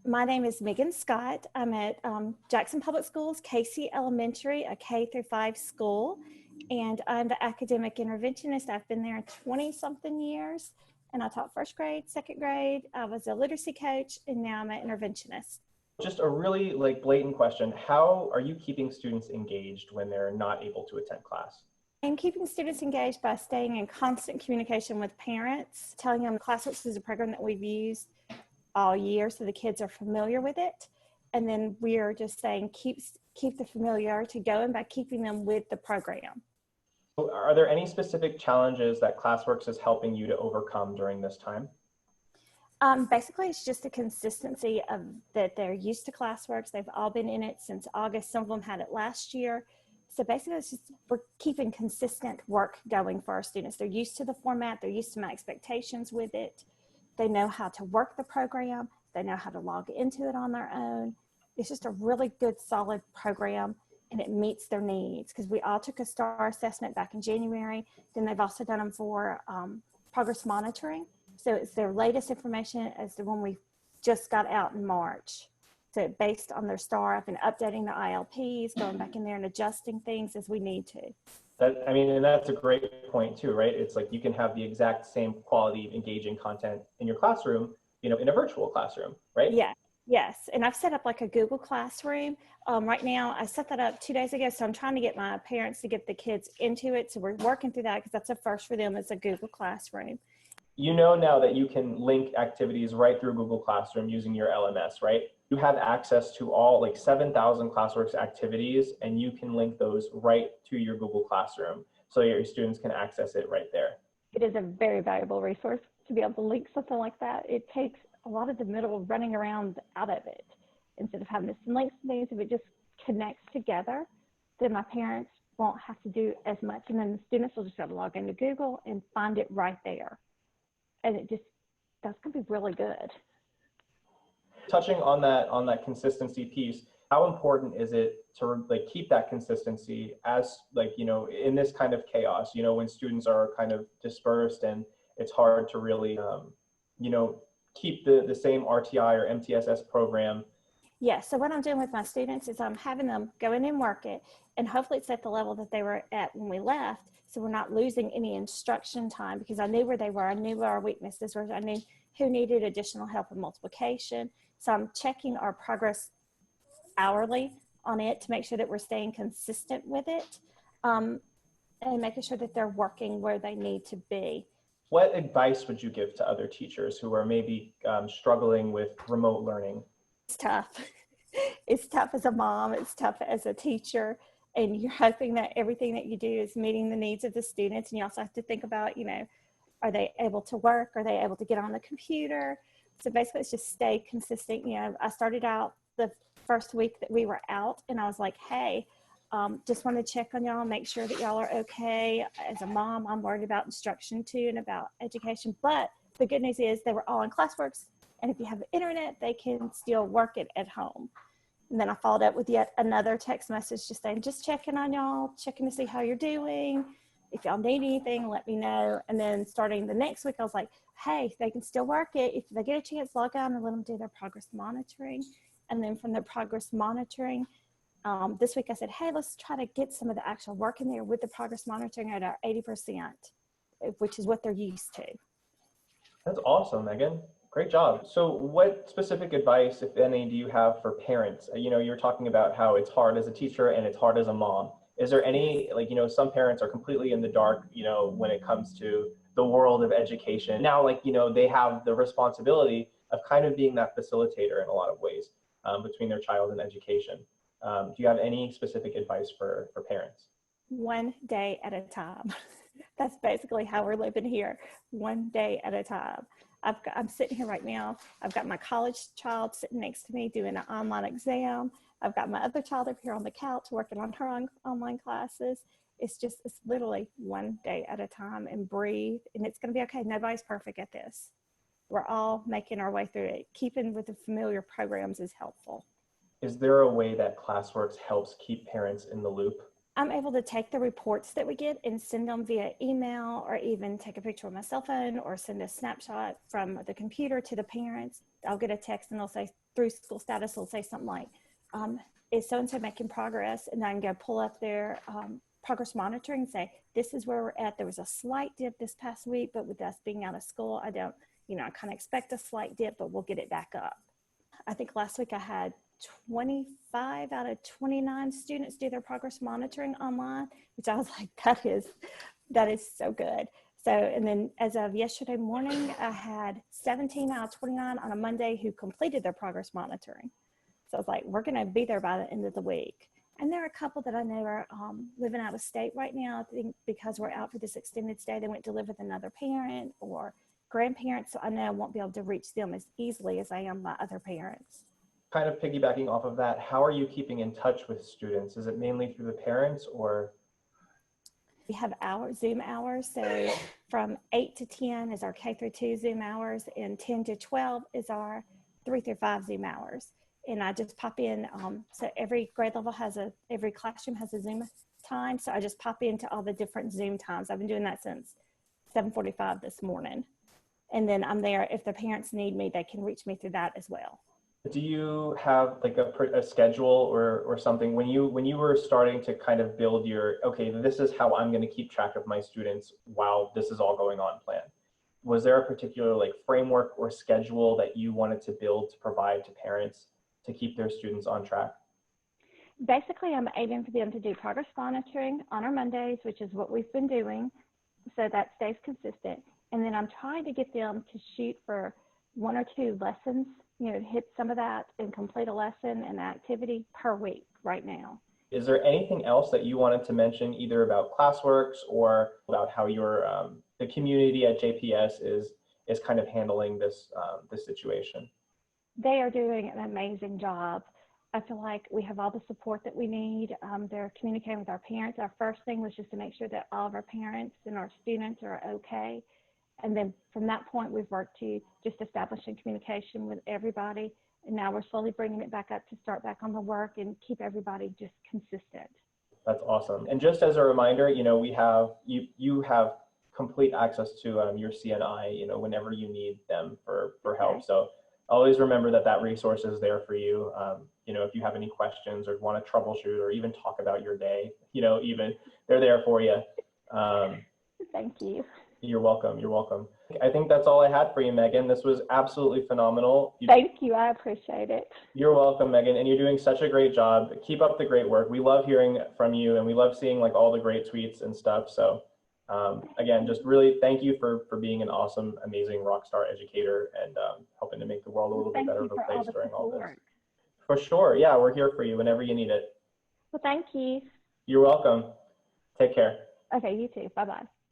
My name is Megan Scott. I'm at Jackson Public Schools, Casey Elementary, a K-5 school, and I'm the academic interventionist. I've been there 20-something years, and I taught first grade, second grade. I was a literacy coach, and now I'm an interventionist. Just a really blatant question. How are you keeping students engaged when they're not able to attend class? I'm keeping students engaged by staying in constant communication with parents, telling them Classworks is a program that we've used all year, so the kids are familiar with it. And then we are just saying keep the familiarity going by keeping them with the program. Are there any specific challenges that Classworks is helping you to overcome during this time? Basically, it's just a consistency of that they're used to Classworks. They've all been in it since August. Some of them had it last year. So basically, it's just we're keeping consistent work going for our students. They're used to the format. They're used to my expectations with it. They know how to work the program. They know how to log into it on their own. It's just a really good, solid program, and it meets their needs because we all took a STAR assessment back in January. Then they've also done them for progress monitoring. So it's their latest information as the one we just got out in March. So based on their STAR, I've been updating the ILPs, going back in there and adjusting things as we need to. And that's a great point too, right? It's like you can have the exact same quality, engaging content in your classroom, in a virtual classroom, right? Yeah. Yes, and I've set up like a Google Classroom. Right now, I set that up 2 days ago, so I'm trying to get my parents to get the kids into it. So we're working through that because that's a first for them. It's a Google Classroom. You know now that you can link activities right through Google Classroom using your LMS, right? You have access to all 7,000 Classworks activities, and you can link those right to your Google Classroom so your students can access it right there. It is a very valuable resource to be able to link something like that. It takes a lot of the middle running around out of it. Instead of having to link things, if it just connects together, then my parents won't have to do as much. And then the students will just have to log into Google and find it right there. And that's going to be really good. Touching on that consistency piece, how important is it to keep that consistency as in this kind of chaos, when students are kind of dispersed and it's hard to really, keep the same RTI or MTSS program? Yeah, so what I'm doing with my students is I'm having them go in and work it, and hopefully it's at the level that they were at when we left, so we're not losing any instruction time because I knew where they were, I knew where our weaknesses were, I knew who needed additional help with multiplication. So I'm checking our progress hourly on it to make sure that we're staying consistent with it, and making sure that they're working where they need to be. What advice would you give to other teachers who are maybe struggling with remote learning? It's tough. It's tough as a mom, it's tough as a teacher, and you're hoping that everything that you do is meeting the needs of the students. And you also have to think about, are they able to work? Are they able to get on the computer? So basically it's just stay consistent. I started out the first week that we were out and I was like, hey, just want to check on y'all, make sure that y'all are okay. As a mom, I'm worried about instruction too and about education. But the good news is they were all in Classworks. And if you have the internet, they can still work it at home. And then I followed up with yet another text message just saying, just checking on y'all, checking to see how you're doing. If y'all need anything, let me know. And then starting the next week, I was like, hey, they can still work it. If they get a chance, log on and let them do their progress monitoring. And then from the progress monitoring, this week I said, hey, let's try to get some of the actual work in there with the progress monitoring at our 80%, which is what they're used to. That's awesome, Megan. Great job. So what specific advice, if any, do you have for parents? You're talking about how it's hard as a teacher and it's hard as a mom. Is there any, some parents are completely in the dark, when it comes to the world of education. Now, they have the responsibility of kind of being that facilitator in a lot of ways between their child and education. Do you have any specific advice for parents? One day at a time. That's basically how we're living here. One day at a time. I'm sitting here right now. I've got my college child sitting next to me doing an online exam. I've got my other child up here on the couch working on her online classes. It's literally one day at a time, and breathe, and it's going to be okay. Nobody's perfect at this. We're all making our way through it. Keeping with the familiar programs is helpful. Is there a way that Classworks helps keep parents in the loop? I'm able to take the reports that we get and send them via email, or even take a picture of my cell phone or send a snapshot from the computer to the parents. I'll get a text and they'll say, through school status will say something like, is so-and-so making progress? And then I can go pull up their progress monitoring and say, this is where we're at. There was a slight dip this past week, but with us being out of school, I don't, I kind of expect a slight dip, but we'll get it back up. I think last week I had 25 out of 29 students do their progress monitoring online, which I was like, that is so good. So, and then as of yesterday morning, I had 17 out of 29 on a Monday who completed their progress monitoring. So I was like, we're going to be there by the end of the week. And there are a couple that I know are living out of state right now. I think because we're out for this extended stay, they went to live with another parent or grandparents. So I know I won't be able to reach them as easily as I am my other parents. Kind of piggybacking off of that, how are you keeping in touch with students? Is it mainly through the parents or? We have Zoom hours. So from 8 to 10 is our K through 2 Zoom hours, and 10 to 12 is our 3 through 5 Zoom hours. And I just pop in. So every grade level every classroom has a Zoom time. So I just pop into all the different Zoom times. I've been doing that since 7:45 this morning. And then I'm there. If the parents need me, they can reach me through that as well. Do you have like a schedule or something when you were starting to kind of build your, okay, this is how I'm going to keep track of my students while this is all going on plan? Was there a particular like framework or schedule that you wanted to build to provide to parents to keep their students on track? Basically, I'm aiming for them to do progress monitoring on our Mondays, which is what we've been doing, so that stays consistent. And then I'm trying to get them to shoot for 1 or 2 lessons, hit some of that and complete a lesson and activity per week right now. Is there anything else that you wanted to mention, either about Classworks or about how your the community at JPS is kind of handling this this situation? They are doing an amazing job. I feel like we have all the support that we need. They're communicating with our parents. Our first thing was just to make sure that all of our parents and our students are okay. And then from that point, we've worked to just establishing communication with everybody. And now we're slowly bringing it back up to start back on the work and keep everybody just consistent. That's awesome. And just as a reminder, we have, you have complete access to your CNI, whenever you need them for help. Okay. So always remember that resource is there for you. If you have any questions or want to troubleshoot or even talk about your day, even they're there for you. Thank you. You're welcome. You're welcome. I think that's all I had for you, Megan. This was absolutely phenomenal. Thank you. I appreciate it. You're welcome, Megan. And you're doing such a great job. Keep up the great work. We love hearing from you, and we love seeing like all the great tweets and stuff. So again, just really thank you for being an awesome, amazing rock star educator and helping to make the world a little bit better of a place during all this. For sure. Yeah, we're here for you whenever you need it. Well, thank you. You're welcome. Take care. Okay, you too. Bye-bye.